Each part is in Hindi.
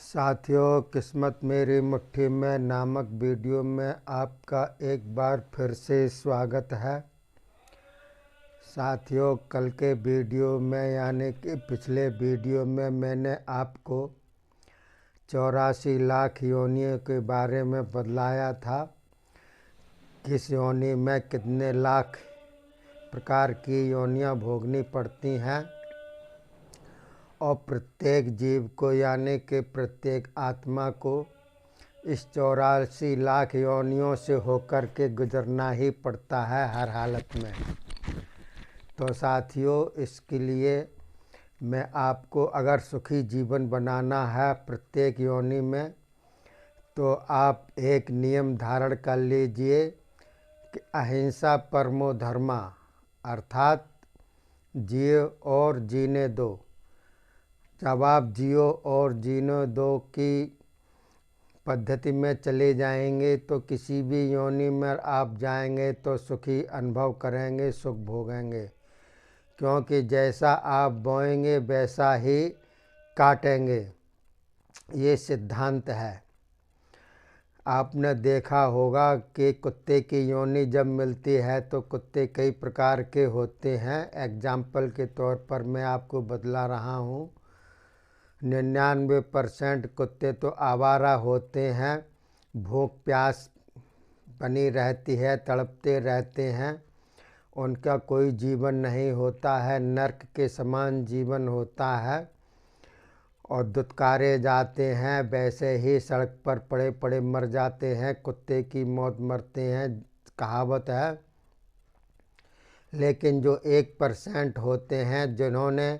साथियों, किस्मत मेरी मुट्ठी में नामक वीडियो में आपका एक बार फिर से स्वागत है। साथियों, कल के वीडियो में यानी कि पिछले वीडियो में मैंने आपको 84 लाख योनियों के बारे में बतलाया था। किस योनि में कितने लाख प्रकार की योनियां भोगनी पड़ती हैं और प्रत्येक जीव को यानी कि प्रत्येक आत्मा को इस 84 लाख योनियों से होकर के गुजरना ही पड़ता है हर हालत में। तो साथियों, इसके लिए मैं आपको अगर सुखी जीवन बनाना है प्रत्येक योनि में, तो आप एक नियम धारण कर लीजिए कि अहिंसा परमो धर्मा, अर्थात जियो और जीने दो। जब आप जियो और जीने दो की पद्धति में चले जाएंगे तो किसी भी योनि में आप जाएंगे तो सुखी अनुभव करेंगे, सुख भोगेंगे, क्योंकि जैसा आप बोएंगे वैसा ही काटेंगे। ये सिद्धांत है। आपने देखा होगा कि कुत्ते की योनि जब मिलती है तो कुत्ते कई प्रकार के होते हैं। एग्जाम्पल के तौर पर मैं आपको बतला रहा हूँ। 99% कुत्ते तो आवारा होते हैं, भूख प्यास बनी रहती है, तड़पते रहते हैं, उनका कोई जीवन नहीं होता है, नर्क के समान जीवन होता है और दुत्कारे जाते हैं, वैसे ही सड़क पर पड़े पड़े मर जाते हैं, कुत्ते की मौत मरते हैं, कहावत है। लेकिन जो 1% होते हैं जिन्होंने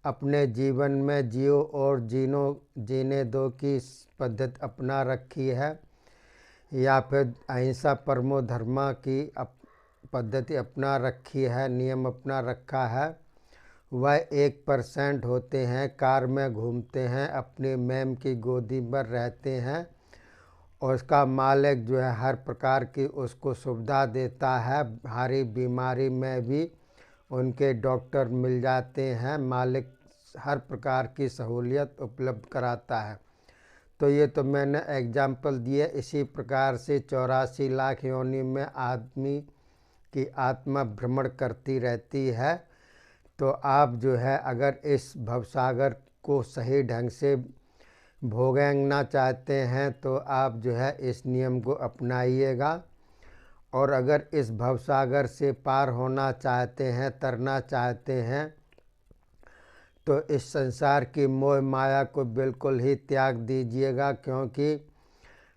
अपने जीवन में जियो और जीने दो की पद्धति अपना रखी है या फिर अहिंसा परमो धर्मा की पद्धति अपना रखी है, नियम अपना रखा है, वह 1% होते हैं। कार में घूमते हैं, अपनी मैम की गोदी पर रहते हैं और उसका मालिक जो है हर प्रकार की उसको सुविधा देता है। भारी बीमारी में भी उनके डॉक्टर मिल जाते हैं, मालिक हर प्रकार की सहूलियत उपलब्ध कराता है। तो ये तो मैंने एग्जाम्पल दिए। इसी प्रकार से 84 लाख योनि में आदमी की आत्मा भ्रमण करती रहती है। तो आप जो है अगर इस भवसागर को सही ढंग से भोगना चाहते हैं तो आप जो है इस नियम को अपनाइएगा। और अगर इस भवसागर से पार होना चाहते हैं, तरना चाहते हैं, तो इस संसार की मोह माया को बिल्कुल ही त्याग दीजिएगा, क्योंकि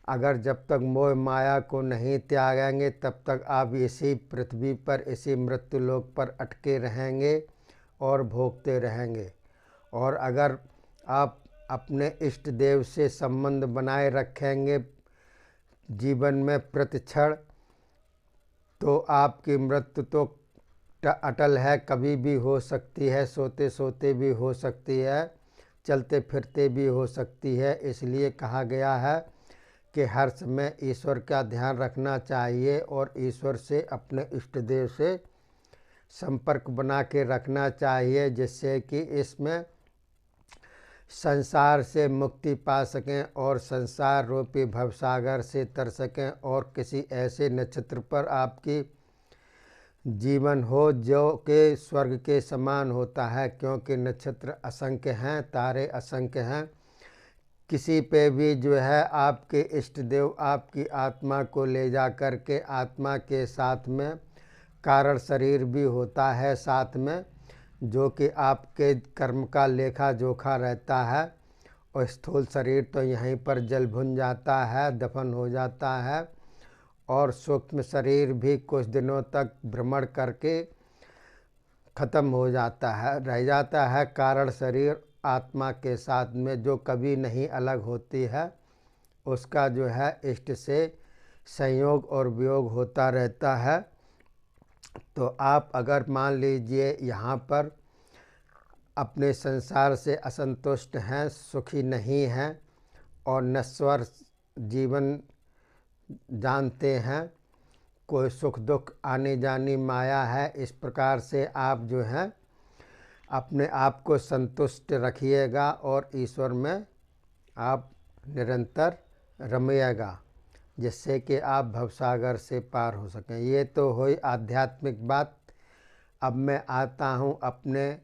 अगर जब तक मोह माया को नहीं त्यागेंगे तब तक आप इसी पृथ्वी पर, इसी मृत्यु लोक पर अटके रहेंगे और भोगते रहेंगे। और अगर आप अपने इष्ट देव से संबंध बनाए रखेंगे जीवन में प्रतिक्षण, तो आपकी मृत्यु तो अटल है, कभी भी हो सकती है, सोते सोते भी हो सकती है, चलते फिरते भी हो सकती है। इसलिए कहा गया है कि हर समय ईश्वर का ध्यान रखना चाहिए और ईश्वर से, अपने इष्ट देव से संपर्क बना के रखना चाहिए, जिससे कि इसमें संसार से मुक्ति पा सकें और संसार रूपी भवसागर से तर सकें और किसी ऐसे नक्षत्र पर आपकी जीवन हो जो कि स्वर्ग के समान होता है, क्योंकि नक्षत्र असंख्य हैं, तारे असंख्य हैं। किसी पे भी जो है आपके इष्ट देव आपकी आत्मा को ले जा कर के, आत्मा के साथ में कारण शरीर भी होता है साथ में, जो कि आपके कर्म का लेखा जोखा रहता है। और स्थूल शरीर तो यहीं पर जल भुन जाता है, दफन हो जाता है, और सूक्ष्म शरीर भी कुछ दिनों तक भ्रमण करके ख़त्म हो जाता है, रह जाता है कारण शरीर आत्मा के साथ में, जो कभी नहीं अलग होती है। उसका जो है इष्ट से संयोग और वियोग होता रहता है। तो आप अगर मान लीजिए यहाँ पर अपने संसार से असंतुष्ट हैं, सुखी नहीं हैं और नश्वर जीवन जानते हैं, कोई सुख दुख आने जानी माया है, इस प्रकार से आप जो हैं अपने आप को संतुष्ट रखिएगा और ईश्वर में आप निरंतर रमिएगा, जिससे कि आप भवसागर से पार हो सकें। ये तो हुई आध्यात्मिक बात। अब मैं आता हूँ अपने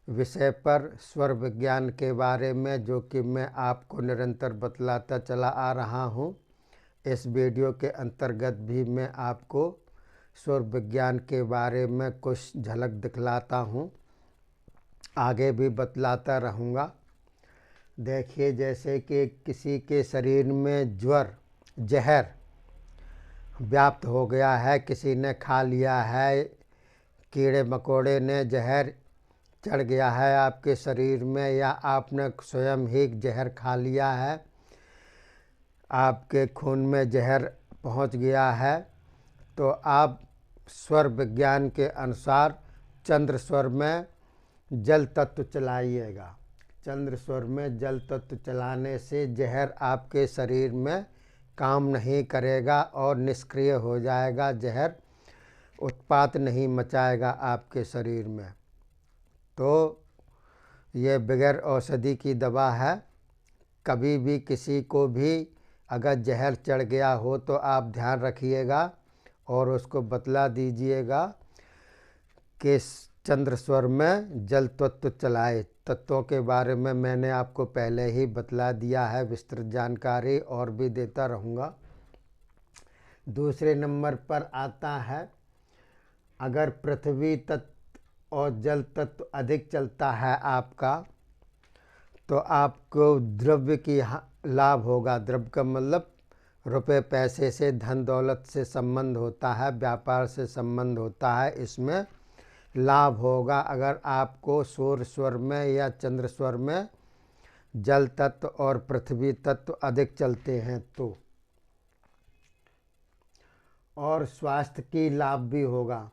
विषय पर, स्वर विज्ञान के बारे में, जो कि मैं आपको निरंतर बतलाता चला आ रहा हूँ। इस वीडियो के अंतर्गत भी मैं आपको स्वर विज्ञान के बारे में कुछ झलक दिखलाता हूँ, आगे भी बतलाता रहूँगा। देखिए, जैसे कि किसी के शरीर में जहर व्याप्त हो गया है, किसी ने खा लिया है, कीड़े मकोड़े ने जहर चढ़ गया है आपके शरीर में, या आपने स्वयं ही जहर खा लिया है, आपके खून में जहर पहुंच गया है, तो आप स्वर विज्ञान के अनुसार चंद्र स्वर में जल तत्व चलाइएगा। चंद्र स्वर में जल तत्व चलाने से जहर आपके शरीर में काम नहीं करेगा और निष्क्रिय हो जाएगा। जहर उत्पात नहीं मचाएगा आपके शरीर में। तो ये बगैर औषधि की दवा है। कभी भी किसी को भी अगर जहर चढ़ गया हो तो आप ध्यान रखिएगा और उसको बतला दीजिएगा कि चंद्र स्वर में जल तत्व चलाए। तत्वों के बारे में मैंने आपको पहले ही बतला दिया है, विस्तृत जानकारी और भी देता रहूँगा। दूसरे नंबर पर आता है, अगर पृथ्वी तत्व और जल तत्व अधिक चलता है आपका, तो आपको द्रव्य की लाभ होगा। द्रव्य का मतलब रुपए पैसे से, धन दौलत से संबंध होता है, व्यापार से संबंध होता है, इसमें लाभ होगा अगर आपको सूर्य स्वर में या चंद्र स्वर में जल तत्व और पृथ्वी तत्व अधिक चलते हैं तो। और स्वास्थ्य की लाभ भी होगा,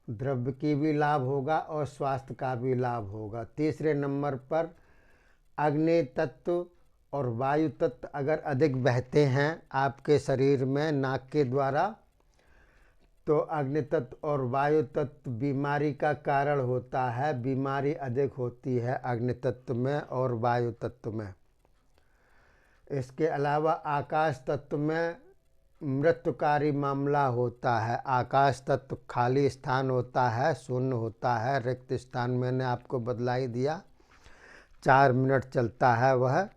द्रव्य की भी लाभ होगा और स्वास्थ्य का भी लाभ होगा। तीसरे नंबर पर अग्नि तत्व और वायु तत्व अगर अधिक बहते हैं आपके शरीर में नाक के द्वारा, तो अग्नि तत्व और वायु तत्व बीमारी का कारण होता है। बीमारी अधिक होती है अग्नि तत्व में और वायु तत्व में। इसके अलावा आकाश तत्व में मृत्युकारी मामला होता है। आकाश तत्व खाली स्थान होता है, शून्य होता है, रिक्त स्थान मैंने आपको बतला ही दिया। 4 मिनट चलता है वह,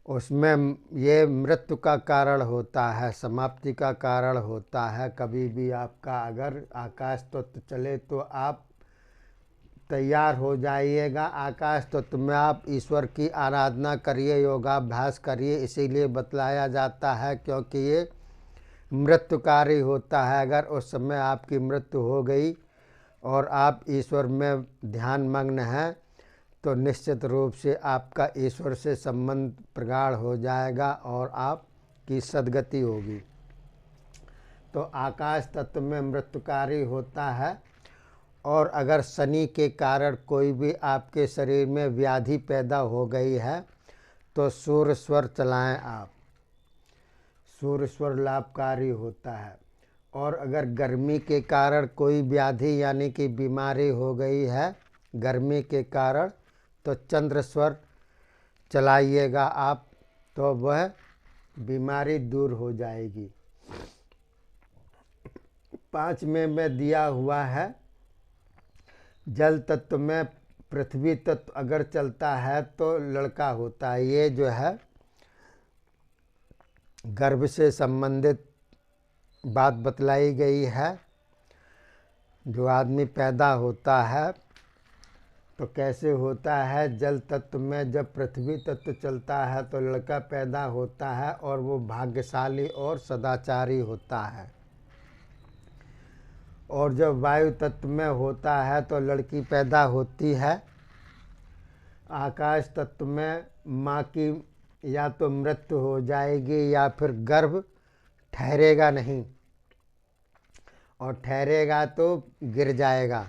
उसमें ये मृत्यु का कारण होता है, समाप्ति का कारण होता है। कभी भी आपका अगर आकाश तत्व चले तो आप तैयार हो जाइएगा। आकाश तत्व में आप ईश्वर की आराधना करिए, योगाभ्यास करिए, इसीलिए बतलाया जाता है क्योंकि ये मृत्युकारी होता है। अगर उस समय आपकी मृत्यु हो गई और आप ईश्वर में ध्यान मग्न हैं, तो निश्चित रूप से आपका ईश्वर से संबंध प्रगाढ़ हो जाएगा और आपकी सद्गति होगी। तो आकाश तत्व में मृत्युकारी होता है। और अगर शनि के कारण कोई भी आपके शरीर में व्याधि पैदा हो गई है, तो सूर्य स्वर चलाएं आप। सूर्य स्वर लाभकारी होता है। और अगर गर्मी के कारण कोई व्याधि यानी कि बीमारी हो गई है गर्मी के कारण, तो चंद्र स्वर चलाइएगा आप, तो वह बीमारी दूर हो जाएगी। 5 में दिया हुआ है, जल तत्व में पृथ्वी तत्व अगर चलता है तो लड़का होता है। ये जो है गर्भ से संबंधित बात बतलाई गई है। जो आदमी पैदा होता है तो कैसे होता है, जल तत्व में जब पृथ्वी तत्व चलता है तो लड़का पैदा होता है और वो भाग्यशाली और सदाचारी होता है। और जब वायु तत्व में होता है तो लड़की पैदा होती है। आकाश तत्व में माँ की या तो मृत्यु हो जाएगी या फिर गर्भ ठहरेगा नहीं, और ठहरेगा तो गिर जाएगा।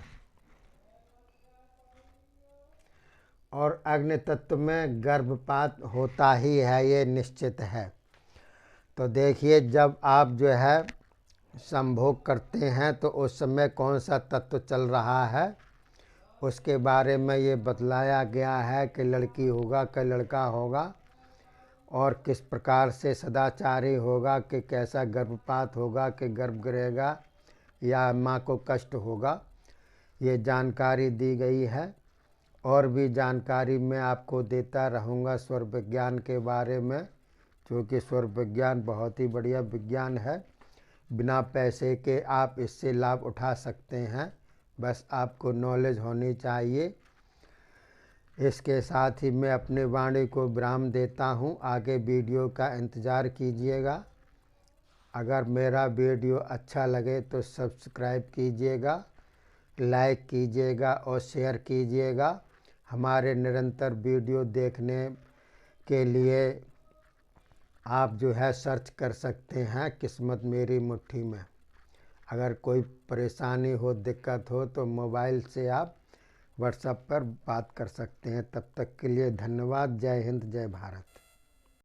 और अग्नि तत्व में गर्भपात होता ही है, ये निश्चित है। तो देखिए, जब आप जो है संभोग करते हैं तो उस समय कौन सा तत्व चल रहा है उसके बारे में ये बतलाया गया है कि लड़की होगा कि लड़का होगा और किस प्रकार से सदाचारी होगा, कि कैसा गर्भपात होगा, कि गर्भ गिरेगा या माँ को कष्ट होगा। ये जानकारी दी गई है। और भी जानकारी मैं आपको देता रहूँगा स्वर विज्ञान के बारे में, क्योंकि स्वर विज्ञान बहुत ही बढ़िया विज्ञान है। बिना पैसे के आप इससे लाभ उठा सकते हैं, बस आपको नॉलेज होनी चाहिए। इसके साथ ही मैं अपने वाणी को विराम देता हूँ। आगे वीडियो का इंतज़ार कीजिएगा। अगर मेरा वीडियो अच्छा लगे तो सब्सक्राइब कीजिएगा, लाइक कीजिएगा और शेयर कीजिएगा। हमारे निरंतर वीडियो देखने के लिए आप जो है सर्च कर सकते हैं किस्मत मेरी मुट्ठी में। अगर कोई परेशानी हो, दिक्कत हो तो मोबाइल से आप व्हाट्सएप पर बात कर सकते हैं। तब तक के लिए धन्यवाद। जय हिंद, जय भारत।